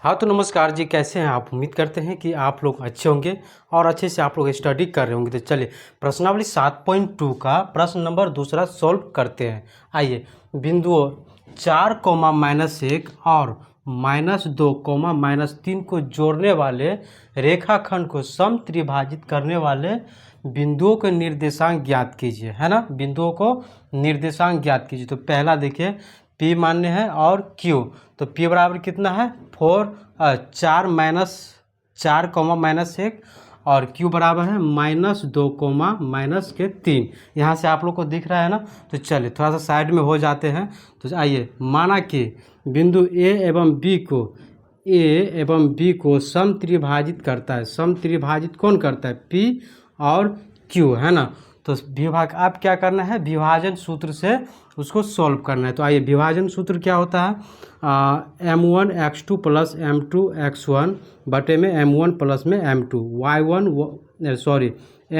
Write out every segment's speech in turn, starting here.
हाँ तो नमस्कार जी, कैसे हैं आप। उम्मीद करते हैं कि आप लोग अच्छे होंगे और अच्छे से आप लोग स्टडी कर रहे होंगे। तो चलिए प्रश्नावली 7.2 का प्रश्न नंबर दूसरा सॉल्व करते हैं। आइए, बिंदुओं 4, -1 और -2, -3 को जोड़ने वाले रेखाखंड को समत्रिभाजित करने वाले बिंदुओं के निर्देशांक ज्ञात कीजिए, है ना। बिंदुओं को निर्देशांक ज्ञात कीजिए। तो पहला देखिए P मान्य है और Q, तो P बराबर कितना है 4 -4, और Q बराबर है -2, -3। यहाँ से आप लोग को दिख रहा है ना। तो चलिए थोड़ा सा साइड में हो जाते हैं। तो आइए, माना कि बिंदु A एवं B को समत्रिभाजित करता है। समत्रिभाजित कौन करता है? P और Q, है ना। तो विभाग आप क्या करना है, विभाजन सूत्र से उसको सॉल्व करना है। तो आइए, विभाजन सूत्र क्या होता है, m1x2 + m2x1 बटे में m1 प्लस में m2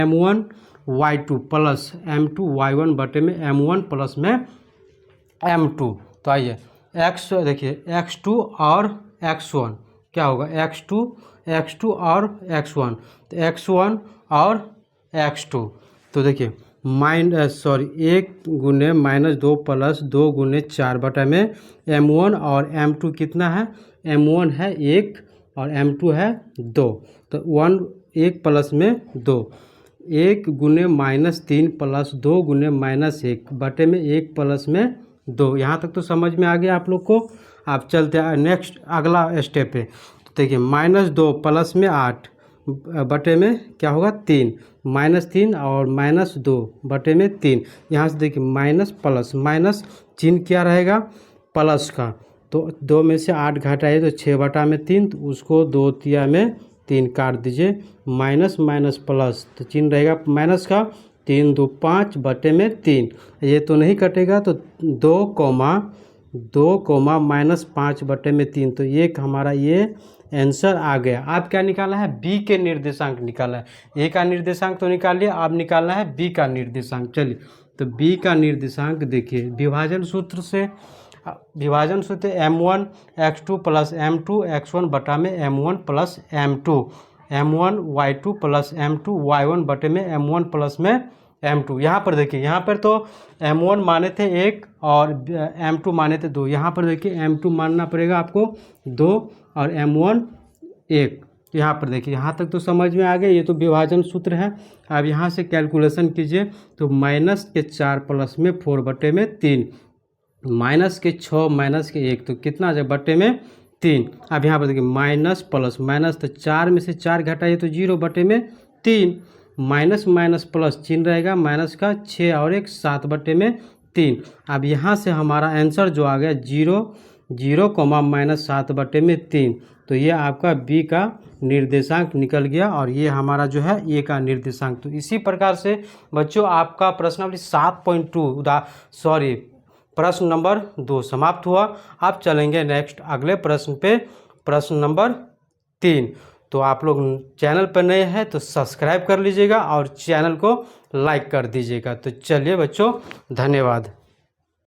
m1y2 + m2y1 बटे में m1 प्लस में m2। तो आइए x देखिए, x2 और x1 क्या होगा, x2 और x1, तो x1 और x2। तो देखिए 1 गुने -2 + 2 गुने 4 बटा में m1 और m2 कितना है, m1 है 1 और m2 है 2। तो 1 प्लस में 2, 1 गुने -3 + 2 गुने -1 बटे में 1 प्लस में 2। यहाँ तक तो समझ में आ गया आप लोग को। आप चलते हैं नेक्स्ट अगला स्टेप पे। तो देखिए -2 प्लस में 8 बटे में क्या होगा 3, -3 और -2 बटे में 3। यहाँ से देखिए माइनस चिन्ह क्या रहेगा, प्लस का। तो 2 में से 8 घटाइए तो 6 बटा में 3, तो उसको 2 तिया में 3 काट दीजिए। माइनस प्लस, तो चिन्ह रहेगा माइनस का। 3 2 5 बटे में 3, ये तो नहीं कटेगा। तो 2, -5 बटे में 3, तो ये हमारा ये आंसर आ गया। आप क्या निकाला है, बी के निर्देशांक निकाला है। ए का निर्देशांक तो निकाल लिया, अब निकालना है बी का निर्देशांक। चलिए, तो बी का निर्देशांक देखिए, विभाजन सूत्र से m1x2 + m2x1 बटा में m1 + m2, m1y2 + m2y1 बटे में m1 प्लस में m2। यहाँ पर देखिए, यहाँ पर तो m1 माने थे 1 और m2 माने थे 2। यहाँ पर देखिए m2 मानना पड़ेगा आपको 2 और m1 1। यहाँ पर देखिए, यहाँ तक तो समझ में आ गया। ये तो विभाजन सूत्र है। अब यहाँ से कैलकुलेशन कीजिए। तो -4 प्लस में 4 बटे में 3, -6 -1, तो कितना आ जाए बटे में 3। अब यहाँ पर देखिए माइनस प्लस, तो 4 में से 4 घटाइए तो 0 बटे में 3, माइनस प्लस चिन्ह रहेगा माइनस का, 6 और 1 7 बटे में 3। अब यहाँ से हमारा आंसर जो आ गया 0, -7 बटे में 3। तो ये आपका बी का निर्देशांक निकल गया और ये हमारा जो है ए का निर्देशांक। तो इसी प्रकार से बच्चों आपका प्रश्नावली 7.2 प्रश्न नंबर 2 समाप्त हुआ। अब चलेंगे नेक्स्ट अगले प्रश्न पे, प्रश्न नंबर 3। तो आप लोग चैनल पर नए हैं तो सब्सक्राइब कर लीजिएगा और चैनल को लाइक कर दीजिएगा। तो चलिए बच्चों, धन्यवाद।